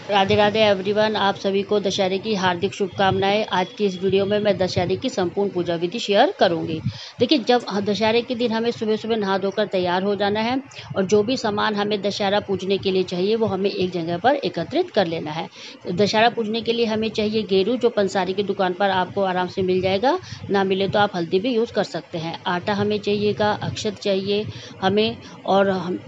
Radhe Radhe everyone. आप सभी को दशहरे की हार्दिक शुभकामनाएं। आज की इस वीडियो में मैं दशहरे की संपूर्ण पूजा विधि शेयर करूंगी। देखिए, जब दशहरे के दिन हमें सुबह सुबह नहा धोकर तैयार हो जाना है और जो भी सामान हमें दशहरा पूजने के लिए चाहिए वो हमें एक जगह पर एकत्रित कर लेना है। दशहरा पूजने के लिए हमें चाहिए गेरू, जो पंसारी की दुकान पर आपको आराम से मिल जाएगा। ना मिले तो आप हल्दी भी यूज़ कर सकते हैं। आटा हमें चाहिएगा, अक्षत चाहिए हमें, और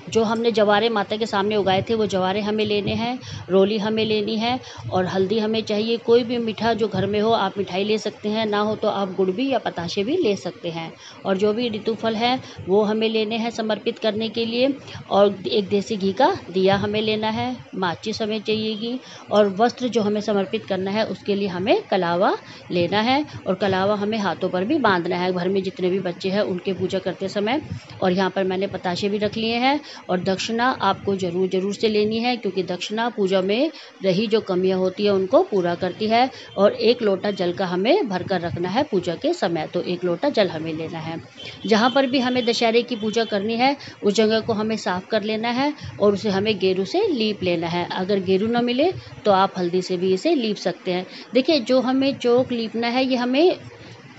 जो हमने जवारे माता के सामने उगाए थे वो जवारे हमें लेने हैं। रोली हमें लेनी है और हल्दी हमें चाहिए। कोई भी मीठा जो घर में हो आप मिठाई ले सकते हैं, ना हो तो आप गुड़ भी या बताशे भी ले सकते हैं। और जो भी ऋतु फल है वो हमें लेने हैं समर्पित करने के लिए। और एक देसी घी का दिया हमें लेना है, माचिस हमें चाहिएगी, और वस्त्र जो हमें समर्पित करना है उसके लिए हमें कलावा लेना है। और कलावा हमें हाथों पर भी बांधना है, घर में जितने भी बच्चे हैं उनके पूजा करते समय। और यहाँ पर मैंने बताशे भी रख लिए हैं। और दक्षिणा आपको ज़रूर से लेनी है, क्योंकि दक्षिणा पूजा में रही जो कमियां होती है उनको पूरा करती है। और 1 लोटा जल का हमें भरकर रखना है पूजा के समय, तो 1 लोटा जल हमें लेना है। जहाँ पर भी हमें दशहरे की पूजा करनी है उस जगह को हमें साफ कर लेना है और उसे हमें गेरू से लीप लेना है। अगर गेरू न मिले तो आप हल्दी से भी इसे लीप सकते हैं। देखिए, जो हमें चौक लीपना है ये हमें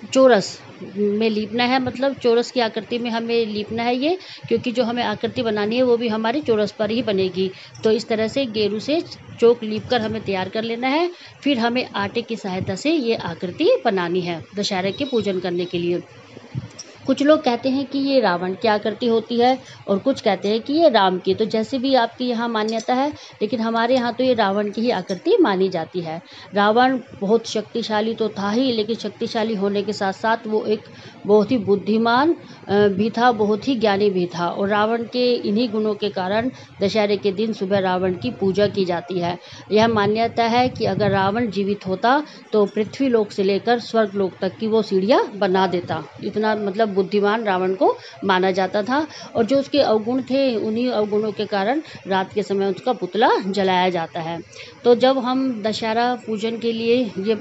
चौरस में लीपना है, मतलब चौरस की आकृति में हमें लीपना है ये, क्योंकि जो हमें आकृति बनानी है वो भी हमारी चौरस पर ही बनेगी। तो इस तरह से गेरू से चौक लीप कर हमें तैयार कर लेना है। फिर हमें आटे की सहायता से ये आकृति बनानी है दशहरे के पूजन करने के लिए। कुछ लोग कहते हैं कि ये रावण की आकृति होती है और कुछ कहते हैं कि ये राम की। तो जैसे भी आपकी यहाँ मान्यता है, लेकिन हमारे यहाँ तो ये रावण की ही आकृति मानी जाती है। रावण बहुत शक्तिशाली तो था ही, लेकिन शक्तिशाली होने के साथ साथ वो एक बहुत ही बुद्धिमान भी था, बहुत ही ज्ञानी भी था। और रावण के इन्हीं गुणों के कारण दशहरे के दिन सुबह रावण की पूजा की जाती है। यह मान्यता है कि अगर रावण जीवित होता तो पृथ्वी लोक से लेकर स्वर्ग लोक तक की वो सीढ़ियाँ बना देता। इतना मतलब बुद्धिमान रावण को माना जाता था। और जो उसके अवगुण थे, उन्हीं अवगुणों के कारण रात के समय उसका पुतला जलाया जाता है। तो जब हम दशहरा पूजन के लिए ये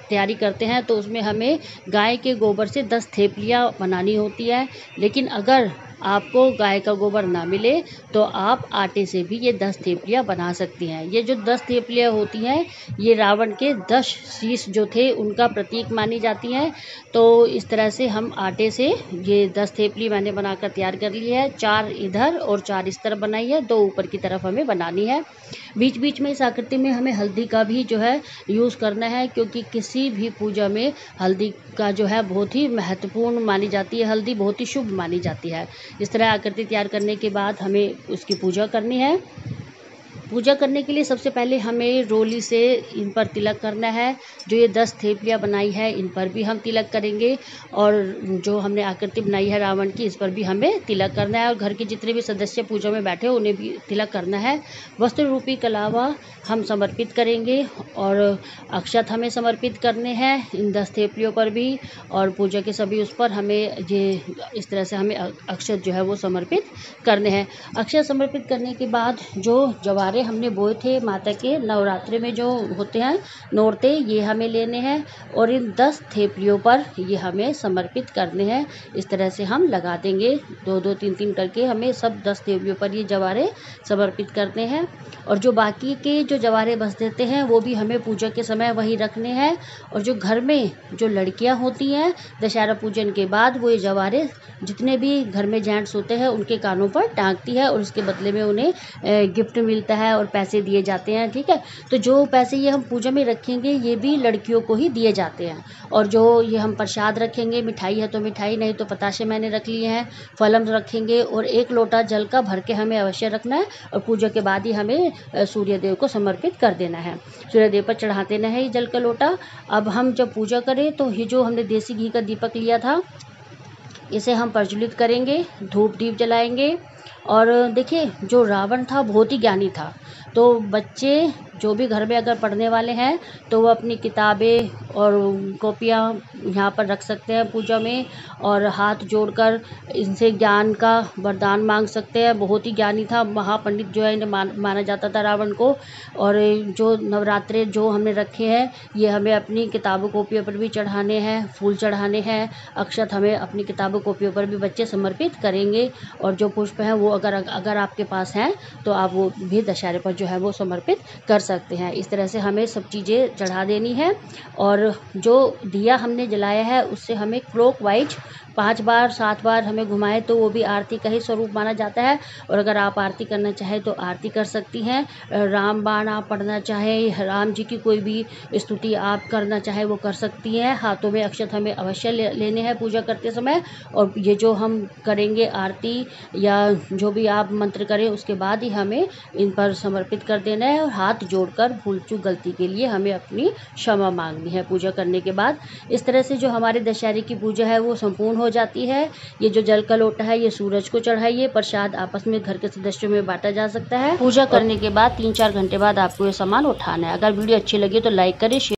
तैयारी करते हैं तो उसमें हमें गाय के गोबर से 10 थेपलियाँ बनानी होती है। लेकिन अगर आपको गाय का गोबर ना मिले तो आप आटे से भी ये 10 थेपलियाँ बना सकती हैं। ये जो 10 थेपलियाँ होती हैं ये रावण के 10 शीश जो थे उनका प्रतीक मानी जाती हैं। तो इस तरह से हम आटे से ये 10 थेपली मैंने बनाकर तैयार कर ली है। 4 इधर और 4 इस तरफ बनाई है, 2 ऊपर की तरफ हमें बनानी है। बीच बीच में इस आकृति में हमें हल्दी का भी जो है यूज़ करना है, क्योंकि किसी भी पूजा में हल्दी का जो है बहुत ही महत्वपूर्ण मानी जाती है। हल्दी बहुत ही शुभ मानी जाती है। इस तरह आकृति तैयार करने के बाद हमें उसकी पूजा करनी है। पूजा करने के लिए सबसे पहले हमें रोली से इन पर तिलक करना है। जो ये 10 थेपलियाँ बनाई है इन पर भी हम तिलक करेंगे, और जो हमने आकृति बनाई है रावण की इस पर भी हमें तिलक करना है। और घर के जितने भी सदस्य पूजा में बैठे उन्हें भी तिलक करना है। वस्त्र रूपी कलावा हम समर्पित करेंगे और अक्षत हमें समर्पित करने हैं इन 10 थेपलियों पर भी। और पूजा के सभी उस पर हमें ये इस तरह से हमें अक्षत जो है वो समर्पित करने हैं। अक्षत समर्पित करने के बाद जो जवारे हमने बोए थे माता के नवरात्रि में जो होते हैं नौरते, ये हमें लेने हैं और इन 10 थेपलियों पर ये हमें समर्पित करने हैं। इस तरह से हम लगा देंगे 2-2 3-3 करके हमें सब 10 थेपलियों पर ये जवारे समर्पित करते हैं। और जो बाकी के जो जवारे बच देते हैं वो भी हमें पूजा के समय वही रखने हैं। और जो घर में जो लड़कियां होती हैं दशहरा पूजन के बाद वो ये जवारे जितने भी घर में जेंट्स होते हैं उनके कानों पर टांगती है और उसके बदले में उन्हें गिफ्ट मिलता है और पैसे दिए जाते हैं। ठीक है, तो जो पैसे ये हम पूजा में रखेंगे ये भी लड़कियों को ही दिए जाते हैं। और जो ये हम प्रसाद रखेंगे, मिठाई है तो मिठाई, नहीं तो बताशे मैंने रख लिए हैं, फल हम रखेंगे। और 1 लोटा जल का भर के हमें अवश्य रखना है। और पूजा के बाद ही हमें सूर्यदेव को समर्पित कर देना है। सूर्यदेव पर चढ़ा देना है ये जल का लोटा। अब हम जब पूजा करें तो ये जो हमने देसी घी का दीपक लिया था इसे हम प्रज्वलित करेंगे, धूप दीप जलाएंगे। और देखिए, जो रावण था बहुत ही ज्ञानी था। तो बच्चे जो भी घर में अगर पढ़ने वाले हैं तो वो अपनी किताबें और कॉपियाँ यहाँ पर रख सकते हैं पूजा में, और हाथ जोड़कर इनसे ज्ञान का वरदान मांग सकते हैं। बहुत ही ज्ञानी था, महापंडित जो है इन्हें माना जाता था रावण को। और जो नवरात्रे जो हमने रखे हैं ये हमें अपनी किताबों कॉपियों पर भी चढ़ाने हैं, फूल चढ़ाने हैं, अक्षत हमें अपनी किताबों कॉपियों पर भी बच्चे समर्पित करेंगे। और जो पुष्प हैं वो अगर आपके पास हैं तो आप वो भी दशहरे पर जो है वो समर्पित कर सकते हैं। इस तरह से हमें सब चीज़ें चढ़ा देनी है और जो दिया हमने जलाया है उससे हमें क्लॉकवाइज 5 बार 7 बार हमें घुमाएं तो वो भी आरती का ही स्वरूप माना जाता है। और अगर आप आरती करना चाहें तो आरती कर सकती हैं। रामबाण आप पढ़ना चाहें, राम जी की कोई भी स्तुति आप करना चाहें वो कर सकती हैं। हाथों में अक्षत हमें अवश्य लेने हैं पूजा करते समय। और ये जो हम करेंगे आरती या जो भी आप मंत्र करें उसके बाद ही हमें इन पर समर्पित कर देना है और हाथ जोड़कर भूल चूक गलती के लिए हमें अपनी क्षमा मांगनी है पूजा करने के बाद। इस तरह से जो हमारे दशहरे की पूजा है वो संपूर्ण हो जाती है। ये जो जल का लोटा है ये सूरज को चढ़ाइए, प्रसाद आपस में घर के सदस्यों में बांटा जा सकता है। पूजा करने के बाद 3-4 घंटे बाद आपको ये सामान उठाना है। अगर वीडियो अच्छी लगी तो लाइक करें, शेयर